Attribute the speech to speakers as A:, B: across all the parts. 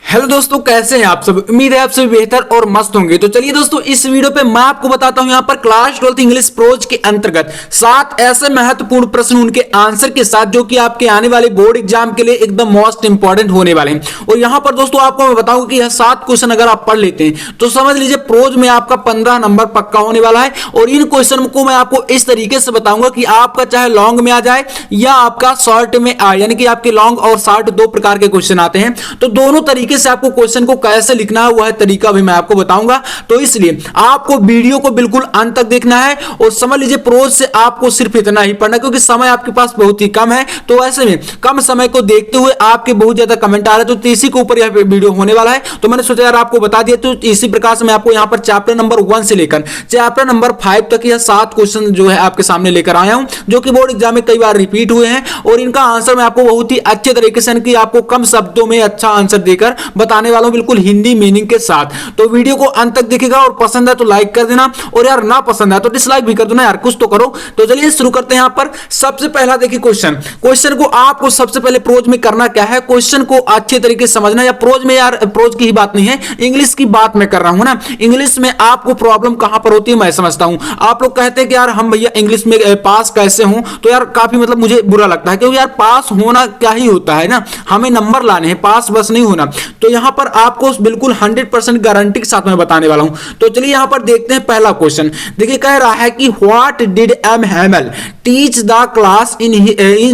A: Hello दोस्तों, कैसे हैं आप सब। उम्मीद है आप सभी बेहतर और मस्त होंगे। तो चलिए दोस्तों, इस वीडियो पे मैं आपको बताता हूं यहाँ पर क्लास 12th इंग्लिश प्रोज के अंतर्गत 7 ऐसे महत्वपूर्ण प्रश्न उनके आंसर के साथ जो कि आपके आने वाले बोर्ड एग्जाम के लिए एकदम मोस्ट इंपॉर्टेंट होने वाले हैं। और यहाँ पर दोस्तों आपको मैं बताऊंगा कि यह 7 क्वेश्चन अगर आप पढ़ लेते हैं तो समझ लीजिए प्रोज में आपका 15 नंबर पक्का होने वाला है। और इन क्वेश्चन को मैं आपको इस तरीके से बताऊंगा कि आपका चाहे लॉन्ग में आ जाए या आपका शॉर्ट में आए, यानी कि आपके लॉन्ग और शॉर्ट दो प्रकार के क्वेश्चन आते हैं। तो दोनों तरीके से आपको क्वेश्चन को कैसे लिखना है वह तरीका भी मैं आपको बताऊंगा। तो इसलिए आपको वीडियो को बिल्कुल अंत तक देखना है। और समझ लीजिए प्रोज से आपको सिर्फ इतना ही पढ़ना, क्योंकि समय आपके पास बहुत ही कम है। तो ऐसे में कम समय को देखते हुए आपके बहुत ज्यादा कमेंट आ रहे हैं, तो इसी के ऊपर यह वीडियो होने वाला है। तो मैंने सोचा यार आपको बता दिया। तो इसी प्रकार से मैं आपको यहां पर चैप्टर नंबर 1 से लेकर चैप्टर नंबर 5 तक यह 7 क्वेश्चन जो है आपके सामने लेकर आया हूं, जो कि बोर्ड एग्जाम में कई बार रिपीट हुए हैं। और इनका आंसर मैं आपको बहुत ही अच्छे तरीके से, कि आपको कम शब्दों में अच्छा आंसर देकर बताने वाला हूं, बिल्कुल हिंदी मीनिंग के साथ। तो वीडियो को अंत तक देखिएगा और पसंद है तो लाइक कर देना, और यार ना पसंद है तो डिसलाइक भी कर देना यार, कुछ तो करो। तो चलिए शुरू करते हैं। यहां पर सबसे पहला देखिए क्वेश्चन को आपको सबसे पहले प्रोज में करना क्या है, क्वेश्चन को अच्छे तरीके से समझना। या प्रोज में, यार प्रोज की ही बात नहीं है, इंग्लिश की बात मैं कर रहा हूं ना। इंग्लिश में आपको प्रॉब्लम कहां पर होती है मैं समझता हूं। आप लोग कहते हैं कि यार हम भैया इंग्लिश में पास कैसे हूं, तो यार काफी मतलब मुझे बुरा लगता है, क्योंकि यार पास होना क्या ही होता है ना, हमें नंबर लाने हैं, पास बस नहीं होना। तो यहां पर आपको बिल्कुल 100% गारंटी के साथ मैं बताने वाला हूं। तो चलिए यहां पर देखते हैं पहला क्वेश्चन। देखिए कह रहा है कि what did M Hamel teach the class in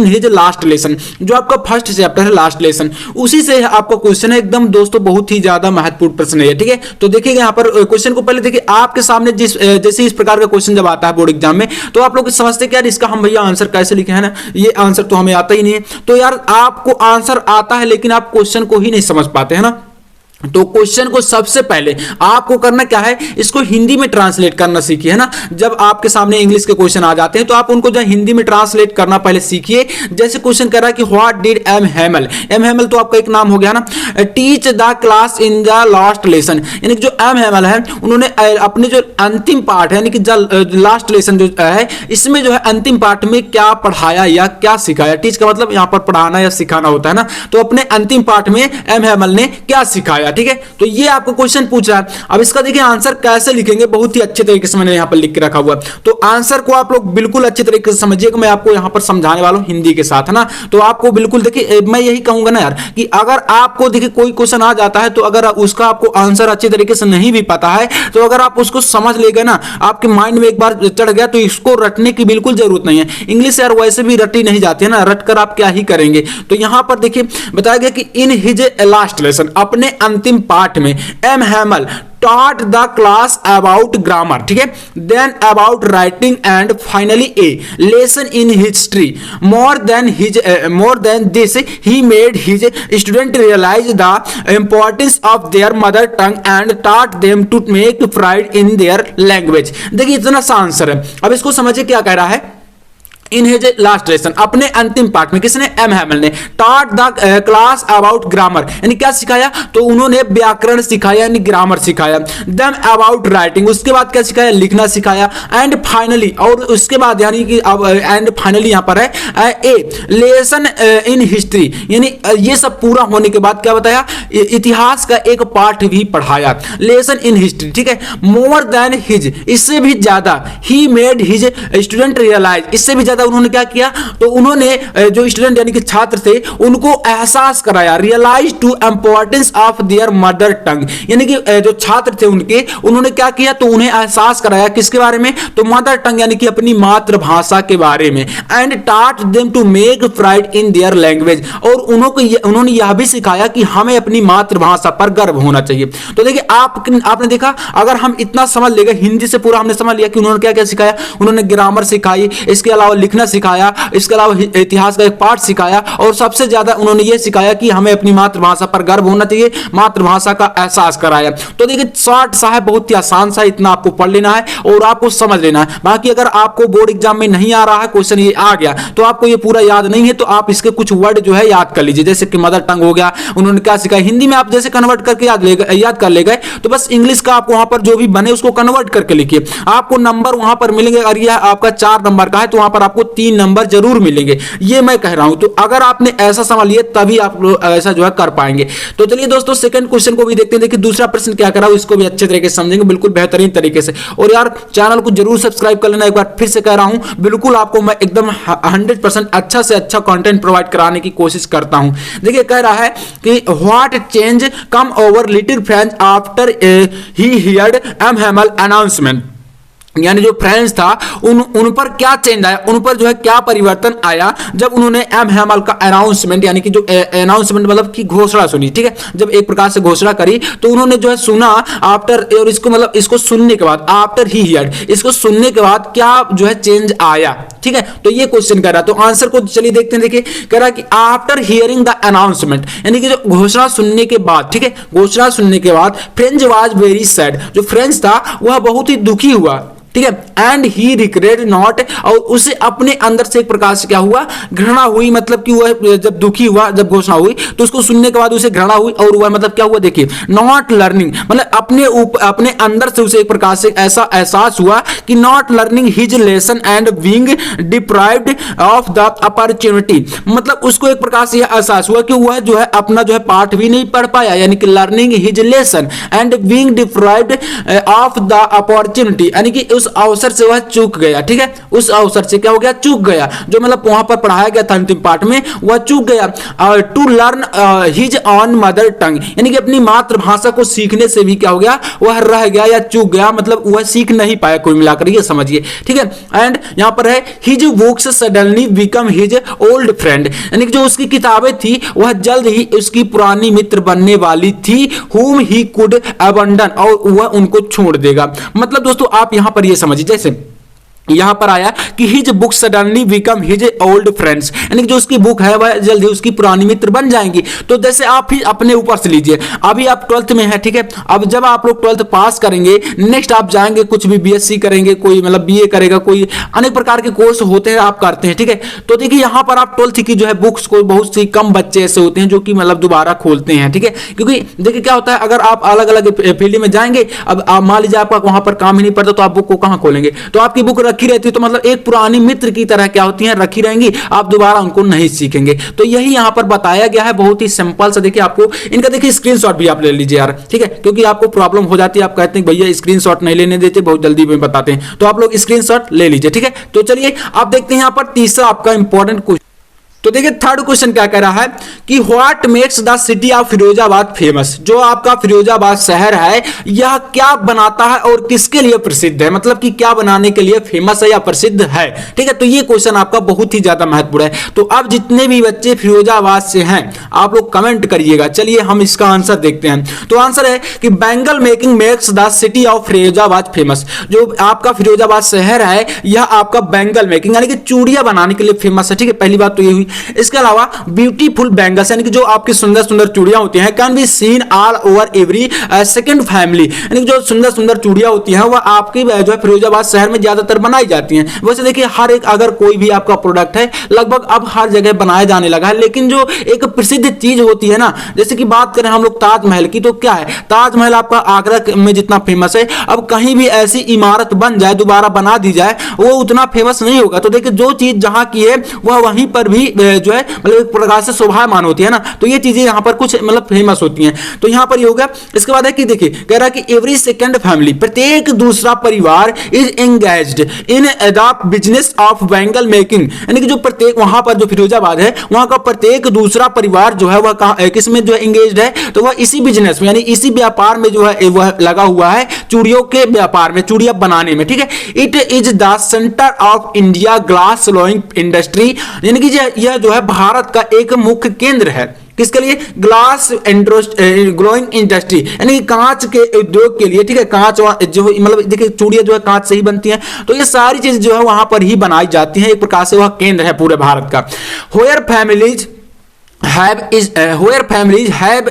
A: his last lesson. जो आपका फर्स्ट चैप्टर है लास्ट लेसन, उसी से आपका क्वेश्चन है। एकदम दोस्तों बहुत ही ज्यादा महत्वपूर्ण प्रश्न है, ठीक है। तो देखिएगा यहां पर क्वेश्चन को पहले देखिए, आपके सामने जैसे इस प्रकार का क्वेश्चन जब आता है बोर्ड एग्जाम में, तो आप लोग समझते कि यार इसका हम भैया आंसर कैसे लिखे है ना, ये आंसर तो हमें आता ही नहीं है। तो यार आपको आंसर आता है लेकिन आप क्वेश्चन को ही नहीं समझ पाते हैं ना। तो क्वेश्चन को सबसे पहले आपको करना क्या है, इसको हिंदी में ट्रांसलेट करना सीखिए, है ना। जब आपके सामने इंग्लिश के क्वेश्चन आ जाते हैं तो आप उनको जो हिंदी में ट्रांसलेट करना पहले सीखिए। जैसे क्वेश्चन कर रहा है कि what did M Hamel, M Hamel तो आपका एक नाम हो गया ना। Teach the class in the last lesson, यानी कि जो एम हैमल है उन्होंने अपने जो अंतिम पार्ट है, यानी कि लास्ट लेसन जो है, इसमें जो है अंतिम पार्ट में क्या पढ़ाया या क्या सिखाया। टीच का मतलब यहां पर पढ़ाना या सिखाना होता है ना। तो अपने अंतिम पार्ट में एम हैमल ने क्या सिखाया, ठीक है। तो ये आपको क्वेश्चन पूछा है। अब इसका देखिए आंसर कैसे लिखेंगे, बहुत ही अच्छे तरीके से मैंने यहां पर लिख के रखा हुआ। तो आंसर को आप लोग बिल्कुल अच्छे तरीके से समझिएगा, मैं आपको यहां पर समझाने वाला हूं हिंदी के साथ, है ना। तो आपको बिल्कुल देखिए, मैं यही कहूंगा ना यार, कि अगर आपको देखिए कोई क्वेश्चन आ जाता है तो अगर उसका आपको आंसर अच्छे तरीके से नहीं भी पता है, तो अगर आप उसको समझ ले गए ना, आपके माइंड में एक बार चढ़ गया, तो इसको रटने की बिल्कुल जरूरत नहीं है। इंग्लिश यार वैसे भी रटी नहीं जाती है ना, रट कर आप क्या ही करेंगे। तो यहां पर देखिए बताया गया कि इन हिज लास्ट लेसन, अपने अंतिम पार्ट में M Hamel taught the class about grammar, ठीक है, then about writing and finally a lesson in history. More than this, he made his student realize the importance of their mother tongue and taught them to make pride in their language. देखिए इतना सा answer है। अब इसको समझिए क्या कह रहा है। इन हिज लास्ट लेसन, अपने अंतिम पार्ट में किसने, एम हैमल ने, taught the class about grammar, यानी क्या सिखाया, तो उन्होंने व्याकरण सिखाया, यानी ग्रामर सिखाया। देन अबाउट राइटिंग, उसके बाद क्या सिखाया, लिखना सिखाया। एंड फाइनली, और उसके बाद यानी कि अब एंड फाइनली यहां पर है ए लेसन इन हिस्ट्री, यानी ये सब पूरा होने के बाद क्या बताया, इतिहास का एक पार्ट भी पढ़ाया, लेसन इन हिस्ट्री, ठीक है। मोर देन हिज, इससे भी ज्यादा, he made his student realise, इससे भी उन्होंने क्या किया, तो उन्होंने जो स्टूडेंट यानी कि छात्र थे उनको एहसास कराया, realise to importance of their mother tongue, यानी कि जो छात्र थे उनके, उन्होंने क्या किया, तो उन्हें एहसास कराया किसके बारे में, तो मदर टंग यानी कि अपनी मातृभाषा के बारे में। And taught them to make pride in their language, और उन्होंने यह भी सिखाया कि हमें अपनी मातृभाषा पर गर्व होना चाहिए। तो देखिए आपने देखा, अगर हम इतना समझ लेंगे, हिंदी से पूरा हमने समझ लिया कि उन्होंने क्या क्या सिखाया। उन्होंने ग्रामर सिखाई, इसके अलावा लिखना सिखाया, इसके अलावा इतिहास का एक पार्ट सिखाया, और सबसे ज्यादा उन्होंने यह सिखाया कि हमें अपनी मातृभाषा पर गर्व होना चाहिए, मातृभाषा का एहसास कराया। तो देखिए शॉर्ट सा है, बहुत ही आसान सा, इतना आपको पढ़ लेना है और आपको समझ लेना है। बाकी अगर आपको बोर्ड एग्जाम में नहीं आ रहा है क्वेश्चन, ये आ गया तो आपको ये पूरा याद नहीं है, तो आप इसके कुछ वर्ड जो है याद कर लीजिए। जैसे कि मदर टंग हो गया, उन्होंने क्या सिखाया, हिंदी में आप जैसे कन्वर्ट करके याद कर ले गए, तो बस इंग्लिश का आपको वहां पर जो भी बने उसको कन्वर्ट करके लिखिए, आपको नंबर वहां पर मिलेंगे। अगर यह आपका 4 नंबर का है तो वहां पर आपको आपको 3 नंबर जरूर मिलेंगे, ये मैं कह रहा हूं। तो अगर आपने ऐसा सवाल लिया तभी आप ऐसा जो है कर पाएंगे। तो चलिए दोस्तों सेकंड क्वेश्चन को भी देखते हैं। देखिए दूसरा प्रश्न क्या करा इसको भी अच्छे तरीके से समझेंगे, बिल्कुल बेहतरीन तरीके से। और यार चैनल को जरूर सब्सक्राइब कर लेना, एक बार फिर से कह रहा हूं, बिल्कुल आपको मैं एकदम 100% अच्छा से अच्छा कंटेंट प्रोवाइड कराने की कोशिश करता हूं। देखिए कह रहा है कि what change come over little French after he heard M Hamel announcement, यानी जो फ्रेंच था उन पर क्या चेंज आया, उन पर जो है क्या परिवर्तन आया जब उन्होंने एम हैमल का अनाउंसमेंट, यानी कि जो अनाउंसमेंट मतलब की घोषणा सुनी, ठीक है, जब एक प्रकार से घोषणा करी तो उन्होंने जो है सुना आफ्टर, और इसको मतलब इसको सुनने के बाद, आफ्टर ही हियर्ड, इसको सुनने के बाद क्या जो है चेंज आया, ठीक है। तो ये क्वेश्चन कर रहा है, तो आंसर को चलिए देखते हैं। देखिए कह रहा है कि आफ्टर हियरिंग द अनाउंसमेंट, यानी कि जो घोषणा सुनने के बाद, ठीक है, घोषणा सुनने के बाद फ्रेंच वाज वेरी सैड, जो फ्रेंच था वह बहुत ही दुखी हुआ, ठीक है। एंड ही रिग्रेट नॉट, और उसे अपने अंदर से एक प्रकार से क्या हुआ, घृणा हुई, मतलब कि वह जब दुखी हुआ, जब घोषणा हुई तो उसको सुनने के बाद उसे घृणा हुई, और वह मतलब क्या हुआ, देखिए नॉट लर्निंग, मतलब अपने अंदर से उसे एक प्रकार से ऐसा एहसास हुआ कि not learning his lesson and being deprived of the opportunity, मतलब उसको एक प्रकार से यह एहसास हुआ कि वह जो है अपना जो है पाठ भी नहीं पढ़ पाया, यानी कि learning his lesson and being deprived of the opportunity, यानी कि उस अवसर से वह चूक गया, ठीक है, उस अवसर से क्या हो गया, चूक गया, जो मतलब वहां पर पढ़ाया गया था अंतिम पाठ में वह चूक गया। To learn his own mother tongue, यानी कि अपनी मातृभाषा को सीखने से भी क्या हो गया, वह रह गया या चूक गया, मतलब वह सीख नहीं पाया, कोई मिलाकर ये समझिए, ठीक है। एंड यहां पर है his books suddenly become his old friend, यानी कि जो उसकी किताबें थी वह जल्द ही उसकी पुरानी मित्र बनने वाली थी, whom he could abandon, और वह उनको छोड़ देगा। मतलब दोस्तों आप यहां पर ये समझिए, जैसे यहां पर आया कि his book suddenly become his old friends, यानी कि जो उसकी बुक है वह जल्द ही उसकी पुरानी मित्र बन जाएंगी। तो जैसे आप ही अपने ऊपर से लीजिए, अभी आप 12th में है, ठीक है, अब जब आप लोग 12th पास करेंगे, नेक्स्ट आप जाएंगे कुछ भी बीएससी करेंगे, कोई मतलब बीए करेगा, कोई अनेक प्रकार के कोर्स होते हैं आप करते हैं, ठीक है। तो देखिए यहां पर आप 12th की जो है बुक्स को बहुत सी कम बच्चे ऐसे होते हैं जो कि मतलब दोबारा खोलते हैं, ठीक है, क्योंकि देखिए क्या होता है, अगर आप अलग अलग फील्ड में जाएंगे, अब आप मान लीजिए आपका वहां पर काम ही नहीं पड़ता तो आप बुक को कहां खोलेंगे, तो आपकी बुक रखी रहती है, तो मतलब एक पुरानी मित्र की तरह क्या होती हैं, रखी रहेंगी, आप दोबारा उनको नहीं सीखेंगे। तो यही यहां पर बताया गया है, बहुत ही सिंपल सा। देखिए आपको इनका देखिए स्क्रीनशॉट भी आप ले लीजिए यार, ठीक है, क्योंकि आपको प्रॉब्लम हो जाती है, आप कहते हैं भैया स्क्रीनशॉट नहीं लेने देते, बहुत जल्दी में बताते हैं, तो आप लोग स्क्रीनशॉट ले लीजिए, ठीक है। तो चलिए आप देखते हैं यहां पर तीसरा आपका इंपॉर्टेंट क्वेश्चन। तो देखिए थर्ड क्वेश्चन क्या कह रहा है कि what makes the city of Firozabad famous, जो आपका फिरोजाबाद शहर है यह क्या बनाता है और किसके लिए प्रसिद्ध है, मतलब कि क्या बनाने के लिए फेमस है या प्रसिद्ध है, ठीक है। तो ये क्वेश्चन आपका बहुत ही ज्यादा महत्वपूर्ण है। तो अब जितने भी बच्चे फिरोजाबाद से हैं आप लोग कमेंट करिएगा। चलिए हम इसका आंसर देखते हैं। तो आंसर है कि bangle making makes the city of Firozabad famous, जो आपका फिरोजाबाद शहर है यह आपका बैंगल मेकिंग यानी कि चूड़ियां बनाने के लिए फेमस है, ठीक है, पहली बात तो ये हुई। इसके अलावा ब्यूटीफुल बैंगल्स यानी कि जो आपकी सुंदर सुंदर चूड़ियां होती हैं can be seen all over every second family, यानी कि जो सुंदर सुंदर चूड़ियां होती हैं वह आपकी जो है फिरोजाबाद शहर में ज्यादातर बनाई जाती हैं। वैसे देखिए हर एक अगर कोई भी आपका प्रोडक्ट है लगभग अब हर जगह बनाया जाने लगा है, लेकिन जो एक प्रसिद्ध चीज होती है ना, जैसे कि बात करें हम लोग ताजमहल की, तो क्या है ताजमहल आपका आगरा में जितना फेमस है, अब कहीं भी ऐसी इमारत बन जाए दोबारा बना दी जाए वो उतना फेमस नहीं होगा। तो देखिए जो चीज जहां की है वह वहीं पर भी जो है मतलब एक प्रकार से शोभायमान होती है ना, तो ये चीजें यहां पर कुछ मतलब फेमस होती हैं। तो यहां पर ये हो गया। इसके बाद है कि देखिए कह रहा है कि एवरी सेकंड फैमिली, प्रत्येक दूसरा परिवार is engaged in the business of bangle making, यानी कि जो प्रत्येक वहां पर जो फिरोजाबाद है वहां का प्रत्येक दूसरा परिवार जो है वह किस में जो है एंगेज्ड है, तो वह इसी बिजनेस में यानी इसी व्यापार में जो है वह लगा हुआ है, चूड़ियों के व्यापार में, चूड़ियां बनाने में, ठीक है। It is the centre of India glass slowing industry, यानी कि यह जो है भारत का एक मुख्य केंद्र है किसके लिए, ग्लास ग्लोइंग इंडस्ट्री यानी कांच के उद्योग के लिए, ठीक है। कांच जो मतलब देखिए चूड़ियां जो है कांच से ही बनती हैं, तो ये सारी चीज जो है वहां पर ही बनाई जाती हैं, एक प्रकार से वह केंद्र है पूरे भारत का। होयर families where families have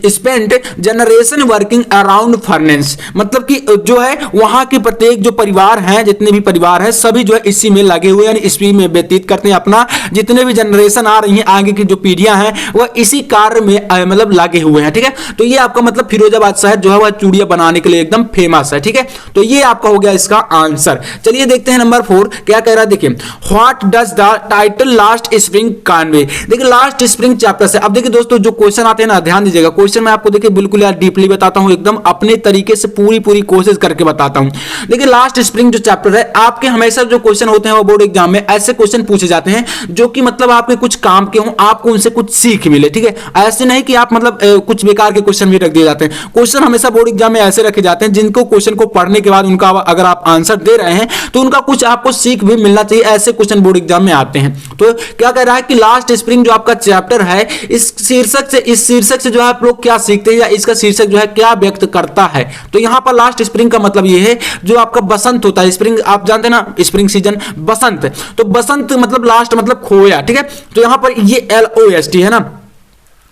A: spent generation working around furnace, मतलब कि जो है वहां के प्रत्येक जो परिवार हैं, जितने भी परिवार हैं सभी जो है इसी में लगे हुए यानी इसी में व्यतीत करते हैं अपना, जितने भी जनरेशन आ रही हैं आगे की जो पीढ़ियां हैं वह इसी कार्य में मतलब लगे हुए हैं। ठीक है, तो ये आपका मतलब फिरोजाबाद शहर जो है वह चूड़ियां बनाने के लिए एकदम फेमस है। ठीक है, तो ये आपका हो गया इसका आंसर। चलिए देखते हैं नंबर 4 क्या कह रहा है। देखिए what does the title lost spring convey. देखिए लास्ट स्प्रिंग चैप्टर से अब देखिए दोस्तों जो क्वेश्चन आते हैं ना ध्यान दीजिएगा, क्वेश्चन मैं आपको देखिए बिल्कुल यार डीपली बताता हूं, एकदम अपने तरीके से पूरी कोशिश करके बताता हूं। देखिए लास्ट स्प्रिंग जो चैप्टर है आपके हमेशा जो क्वेश्चन होते हैं वो बोर्ड एग्जाम में ऐसे क्वेश्चन पूछे जाते हैं जो कि मतलब आपके कुछ काम के हों, आपको उनसे कुछ सीख मिले। ठीक है, ऐसे नहीं कि आप मतलब कुछ बेकार के क्वेश्चन भी रख दिए जाते हैं। क्वेश्चन हमेशा बोर्ड एग्जाम में ऐसे रखे जाते हैं जिनको क्वेश्चन को पढ़ने के बाद उनका अगर आप आंसर दे रहे हैं तो उनका कुछ आपको सीख भी मिलना चाहिए, ऐसे क्वेश्चन बोर्ड एग्जाम में आते हैं। तो क्या कह रहा है कि लास्ट स्प्रिंग जो आपका चैप्टर है इस शीर्षक से जो है आप लोग क्या सीखते हैं या इसका शीर्षक जो है क्या व्यक्त करता है। तो यहां पर लास्ट स्प्रिंग का मतलब ये है जो आपका बसंत होता है, स्प्रिंग आप जानते हैं ना, स्प्रिंग सीजन बसंत, तो बसंत मतलब लास्ट मतलब खोया। ठीक है, तो यहां पर ये LOST है ना,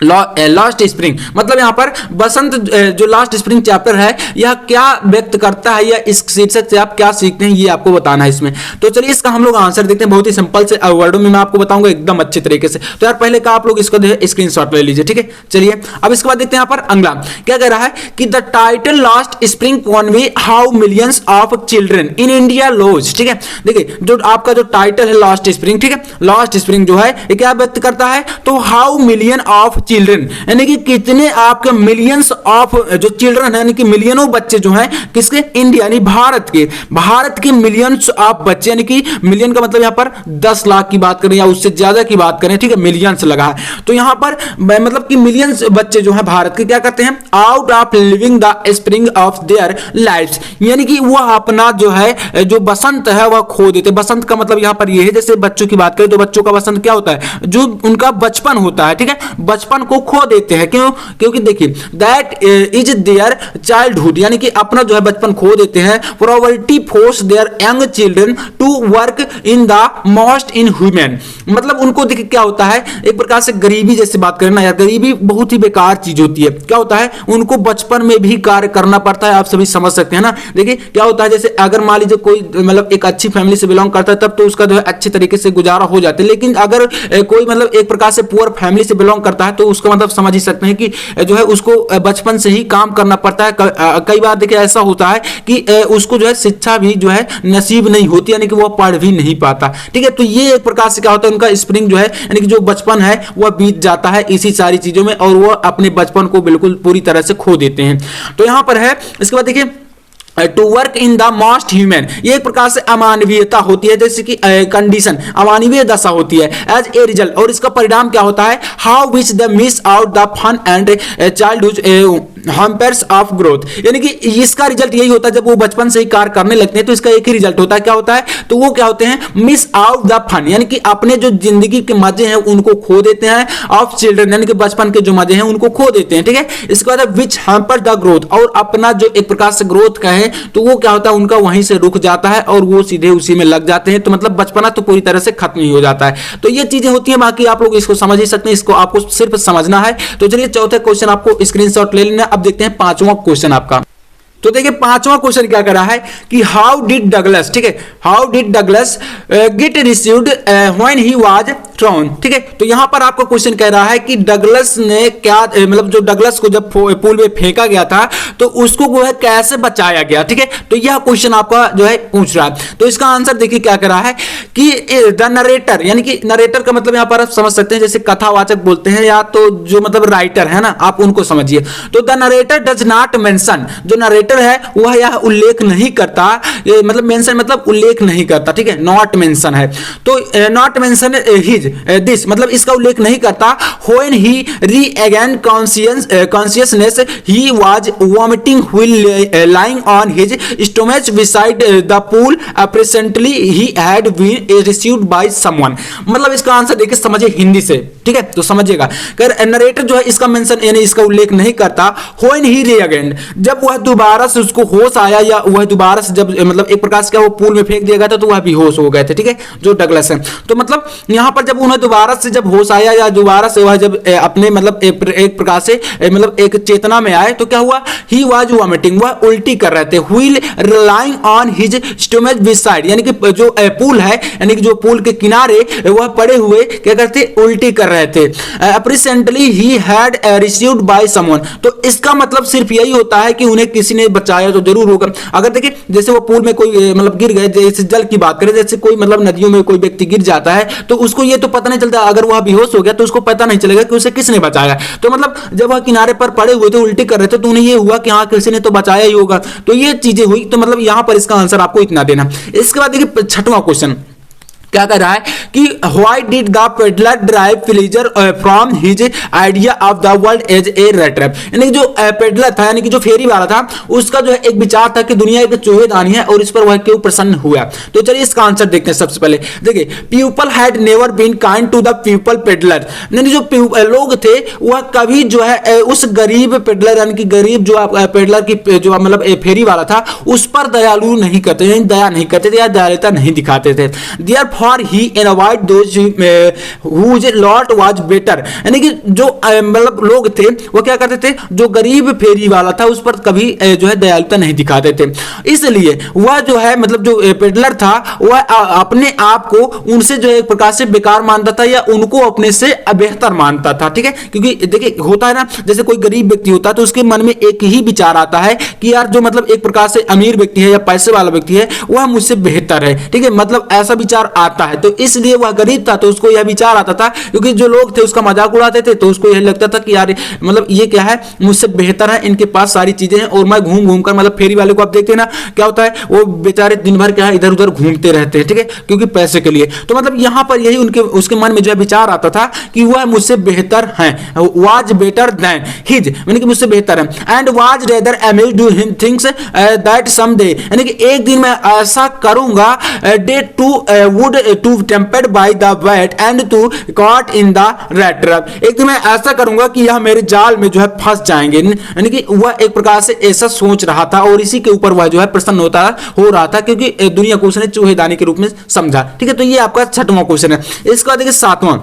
A: लास्ट स्प्रिंग मतलब यहां पर बसंत जो लास्ट स्प्रिंग चैप्टर है यह क्या व्यक्त करता है या इस शीर्षक से आप क्या सीखते हैं ये आपको बताना है इसमें। तो चलिए इसका हम लोग आंसर देखते हैं, बहुत ही सिंपल से वर्डों में मैं आपको बताऊंगा एकदम अच्छे तरीके से। तो यार पहले का आप लोग इसको स्क्रीनशॉट ले लीजिए। ठीक है, चलिए अब इसके बाद देखते हैं यहां पर अगला क्या कह रहा है कि the title lost spring convey how millions of children in India lose. ठीक है, देखिए जो आपका जो टाइटल है लास्ट स्प्रिंग, ठीक है, लास्ट स्प्रिंग जो है ये क्या व्यक्त करता है, तो हाउ मिलियन ऑफ चिल्ड्रन यानी कि कितने आपके मिलियंस ऑफ जो चिल्ड्रन है यानी कि मिलियनों बच्चे जो हैं किसके, इंडिया यानी भारत के मिलियंस ऑफ बच्चे, यानी कि मिलियन का मतलब यहां पर 10 लाख की बात करें या उससे ज्यादा की बात करें, ठीक है, मिलियंस लगा है। तो यहां पर मतलब कि मिलियंस बच्चे जो हैं भारत के क्या करते हैं, out of living the spring of their lives, यानी कि वह अपना जो है जो बसंत है वह खो देते। बसंत का मतलब यहां पर यह है जैसे बच्चों की बात करें तो बच्चों का बसंत क्या होता है, जो उनका बचपन होता है। ठीक है, बचपन को खो देते हैं, क्यों, क्योंकि देखिए दैट इज देयर चाइल्डहुड, यानी कि अपना जो है बचपन खो देते हैं। Poverty force their young children to work in the most inhuman, मतलब उनको देखिए क्या होता है, एक प्रकार से गरीबी जैसे बात करें ना यार, गरीबी बहुत ही बेकार चीज होती है। क्या होता है, उनको बचपन में भी कार्य करना पड़ता है, आप सभी समझ सकते हैं ना। देखिए क्या होता है, जैसे अगर मान लीजिए कोई मतलब एक अच्छी फैमिली से बिलोंग करता है तब तो उसका जो है अच्छे तरीके से गुजारा हो जाता है, लेकिन अगर कोई मतलब एक प्रकार से पुअर फैमिली से बिलोंग करता है तो उसका मतलब समझ ही सकते हैं कि जो है उसको बचपन से ही काम करना पड़ता है। कई बार देखिए ऐसा होता है कि उसको जो है शिक्षा भी जो है नसीब नहीं होती, यानी कि वो पढ़ भी नहीं पाता। ठीक है, तो ये एक प्रकार से क्या होता है, उनका स्प्रिंग जो है यानी कि जो बचपन है वह बीत जाता है इसी सारी चीजों में और वो अपने बचपन को बिल्कुल पूरी तरह से खो देते हैं। तो यहां पर है, इसके बाद देखिए to work in the most human, ये एक प्रकार से अमानवीयता होती है, जैसे कि कंडीशन अमानवीय दशा होती है एज ए रिजल्ट, और इसका परिणाम क्या होता है, how which the miss out the fun and childhood hampers of growth, यानी कि इसका रिजल्ट यही होता है जब वो बचपन से ही कार्य करने लगते हैं तो इसका एक ही रिजल्ट होता है, क्या होता है, तो वो क्या होते हैं, मिस आउट द फन, यानी कि अपने जो जिंदगी के मजे हैं उनको खो देते हैं, ऑफ चिल्ड्रन यानी कि बचपन के जो मजे हैं उनको खो देते हैं। ठीक है, इसके बाद विच हैम्पर्स द ग्रोथ, और अपना जो एक प्रकार से ग्रोथ का है तो वो क्या होता है, उनका वहीं से रुक जाता है और वो सीधे उसी में लग जाते हैं, तो मतलब बचपना तो पूरी तरह से खत्म ही हो जाता है। तो ये चीजें होती हैं, बाकी आप लोग इसको समझ ही सकते हैं, इसको आपको सिर्फ समझना है। तो चलिए चौथे क्वेश्चन आपको स्क्रीनशॉट ले लेना। अब देखते हैं पांचवां क्वेश्चन आपका। तो देखिए पांचवा क्वेश्चन क्या कर रहा है कि हाउ डिड डगलस, ठीक है, how did Douglas get received when he was thrown. ठीक है, तो यहां पर आपको क्वेश्चन कह रहा है कि डगलस ने क्या मतलब जो डगलस को जब पूल में फेंका गया था तो उसको वो है कैसे बचाया गया। ठीक है, तो यह क्वेश्चन आपका जो है पूछ रहा है। तो इसका आंसर देखिए क्या कर रहा है कि द नरेटर, यानी कि नरेटर का मतलब यहां पर आप समझ सकते हैं जैसे कथावाचक बोलते हैं या तो जो मतलब राइटर है ना, आप उनको समझिए। तो the narrator does not mention, जो नरेटर है वह यह उल्लेख नहीं करता, मतलब मेंशन मतलब उल्लेख नहीं करता। ठीक है, नॉट मेंशन है, तो नॉट मेंशन हिज दिस मतलब इसका उल्लेख नहीं करता। When he regained consciousness he was vomiting while lying on his stomach beside the pool presently he had been received by someone. मतलब इसका आंसर देखिए समझिए हिंदी से, ठीक है, तो समझिएगा नरेटर जो है इसका मेंशन यानी इसका उल्लेख नहीं करता। व्हेन ही रीअगेन, जब वह दोबारा से उसको होश आया या वह दोबारा से जब मतलब एक प्रकार से क्या वो पूल में फेंक दिया गया था तो वह बेहोश हो गए थे। ठीक है, जो डगलस है, तो मतलब यहां पर जब जब उन्हें दोबारा से जब होश आया या दोबारा से वह जब अपने मतलब एक प्रकार से मतलब एक चेतना में आए तो क्या हुआ, ही वाज वॉमिटिंग, वह उल्टी कर रहे थे, wheel relying on his stomach beside, यानी कि जो पूल है, यानी कि जो पूल के किनारे वह पड़े हुए क्या करते, उल्टी कर रहे थे। Presently he had received by someone, तो इसका मतलब सिर्फ यही होता है कि उन्हें किसी ने बचाया तो जरूर होगा। अगर देखिए जैसे वो पूल में कोई मतलब गिर गए, जैसे जल की बात करें, जैसे कोई मतलब नदियों में कोई व्यक्ति गिर जाता है तो उसको ये तो पता नहीं चलता, अगर वह बेहोश हो गया तो उसको पता नहीं चलेगा कि उसे किसने बचाया। तो मतलब जब वह किनारे पर पड़े हुए थे, उल्टी कर रहे थे, तो उन्हें ये हुआ कि हाँ किसी ने तो बचाया ही होगा। तो ये चीजें हुई, तो मतलब यहां पर इसका आंसर आपको इतना देना। इसके बाद देखिए 6वां क्वेश्चन क्या कर रहा है कि why did the peddler derive pleasure from his idea of the world as a rat trap, यानी जो पेडलर था, यानी कि जो फेरी वाला था, उसका जो है एक विचार था कि दुनिया एक चूहेदानी है और इस पर वह क्यों प्रसन्न हुआ। तो चलिए इसका आंसर देखते हैं। सबसे पहले देखिए, people had never been kind to the people peddler, यानी जो लोग थे वह कभी जो है उस गरीब पेडलर, यानी कि गरीब जो पेडलर की जो मतलब फेरी वाला था उस पर दयालु नहीं करते, यानी दया नहीं करते थे या दयालुता नहीं दिखाते थे। देयर और he avoid those whose lot was better, यानी कि जो मतलब लोग थे वो क्या करते थे, जो गरीब फेरी वाला था उस पर कभी जो है दयालुता नहीं दिखाते थे। इसलिए वह जो है मतलब जो पेडलर था वह अपने आप को उनसे जो है एक प्रकार से बेकार मानता था या उनको अपने से बेहतर मानता था। ठीक है, क्योंकि देखिए होता है ना, जैसे कोई गरीब व्यक्ति होता है तो उसके मन में एक ही विचार आता है कि यार जो मतलब एक प्रकार से अमीर व्यक्ति है या पैसे वाला व्यक्ति है वह मुझसे बेहतर है। ठीक है, मतलब ऐसा विचार आता है, तो इसलिए वह गरीब था तो उसको यह विचार आता था, क्योंकि जो लोग थे उसका मजाक उड़ाते थे तो उसको यह लगता था कि यार मतलब ये क्या है, मुझसे बेहतर है, इनके पास सारी चीजें हैं और मैं घूम घूम कर, मतलब फेरी वाले को आप देखते हैं ना क्या होता है, वो बेचारे दिन भर क्या है इधर उधर घूमते रहते हैं। ठीक है, क्योंकि पैसे के लिए। तो मतलब यहां पर यही उनके उसके मन में जो है विचार आता था कि वह मुझसे बेहतर है, वाज बेटर देन हिज, यानी कि मुझसे बेहतर है, and was rather amazed to him things that someday, यानी कि एक दिन मैं ऐसा करूंगा day to would to tempted by the bait and to caught in the rat trap, एक दिन मैं ऐसा करूंगा कि यह मेरे जाल में जो है फंस जाएंगे। यानी कि वह एक प्रकार से ऐसा सोच रहा था और इसी के ऊपर वह जो है प्रसन्न हो रहा था, क्योंकि दुनिया को उसने चूहेदानी के रूप में समझा। ठीक है, तो ये आपका 6वां क्वेश्चन है। इसके बाद देखिए 7वां,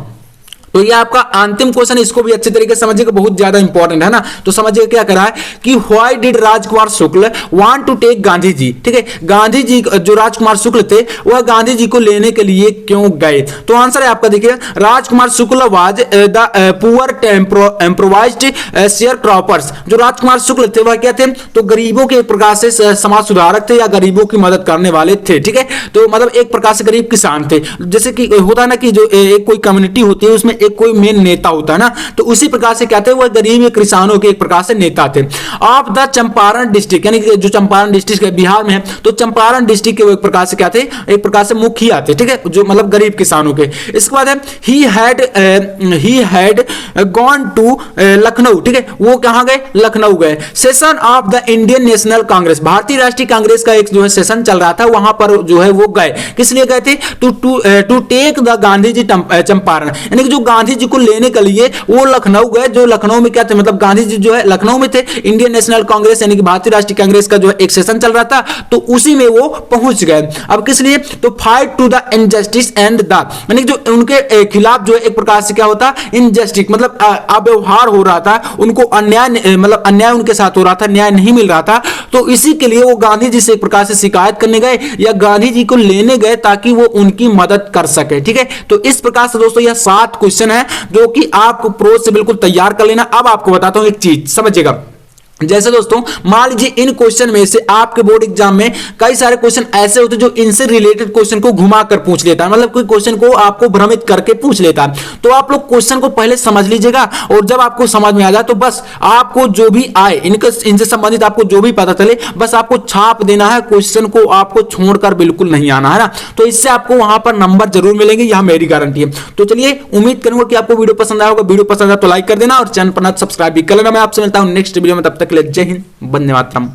A: तो ये आपका अंतिम क्वेश्चन, इसको भी अच्छे तरीके से समझिएगा, बहुत ज्यादा इंपॉर्टेंट है ना। तो समझिए क्या करा है कि why did Rajkumar Shukla want to take Gandhi ji. ठीक है, गांधी जी जो राजकुमार शुक्ल थे वह गांधी जी को लेने के लिए क्यों गए। तो आंसर है आपका देखिए, Rajkumar Shukla was the poor improvised sharecroppers, जो राजकुमार शुक्ल थे वह क्या थे, तो गरीबों के एक प्रकार से समाज सुधारक थे या गरीबों की मदद करने वाले थे। ठीक है, तो मतलब एक प्रकार से गरीब किसान थे, जैसे कि होता है ना कि जो एक कोई कम्युनिटी होती है उसमें एक कोई मेन नेता होता है ना, तो उसी प्रकार से कहते हैं वह गरीब किसानों के एक प्रकार से नेता थे। ऑफ द चंपारण डिस्ट्रिक्ट, यानी कि जो चंपारण डिस्ट्रिक्ट बिहार में है, तो चंपारण डिस्ट्रिक्ट के वो एक प्रकार से क्या थे, एक प्रकार से मुखिया थे। ठीक है, जो मतलब गरीब किसानों के। इसके बाद है he had gone to Lucknow. ठीक है, वो कहां गए, लखनऊ गए। Session of the Indian National Congress, Bharatiya Rashtriya Congress का एक जो है सेशन चल रहा था, वहां पर जो है वो गए। किस लिए गए थे, to take the Gandhi ji Champaran, यानी कि जो गांधी जी को लेने के लिए वो लखनऊ गए। जो लखनऊ में क्या थे, मतलब गांधी जी जो है लखनऊ में थे, इंडियन नेशनल कांग्रेस यानी कि भारतीय राष्ट्रीय कांग्रेस का जो है एक सेशन चल रहा था, तो उसी में वो पहुंच गए। अब किस लिए, तो fight to the injustice and the, यानी जो उनके खिलाफ जो है एक प्रकार से क्या होता, इनजस्टिस मतलब अव्यवहार हो रहा था, उनको अन्याय मतलब अन्याय उनके साथ हो रहा था, न्याय नहीं मिल रहा था, तो इसी के लिए वो गांधी जी से एक प्रकार से शिकायत करने गए या गांधी जी को लेने गए ताकि वो उनकी मदद कर सके। ठीक है, तो इस प्रकार से दोस्तों यह 7 क्वेश्चन है जो कि आपको प्रोज से बिल्कुल तैयार कर लेना। अब आपको बताता हूं एक चीज, समझिएगा। जैसे दोस्तों मान लीजिए इन क्वेश्चन में से आपके बोर्ड एग्जाम में कई सारे क्वेश्चन ऐसे होते हैं जो इनसे रिलेटेड क्वेश्चन को घुमाकर पूछ लेता है, मतलब कोई क्वेश्चन को आपको भ्रमित करके पूछ लेता है। तो आप लोग क्वेश्चन को पहले समझ लीजिएगा और जब आपको समझ में आ जाए तो बस आपको जो भी आए इनसे संबंधित आपको जो भी पता चले बस आपको छाप देना है, क्वेश्चन को आपको छोड़कर बिल्कुल नहीं आना है ना। तो इससे आपको वहां पर नंबर जरूर मिलेंगे, यह मेरी गारंटी है। तो चलिए उम्मीद करूंगा कि आपको वीडियो पसंद आया होगा। वीडियो पसंद आया तो लाइक कर देना और चैनल पर सब्सक्राइब भी कर लेना। मैं आपसे मिलता हूं नेक्स्ट वीडियो में, तब तक जय हिंद, वंदे मातरम।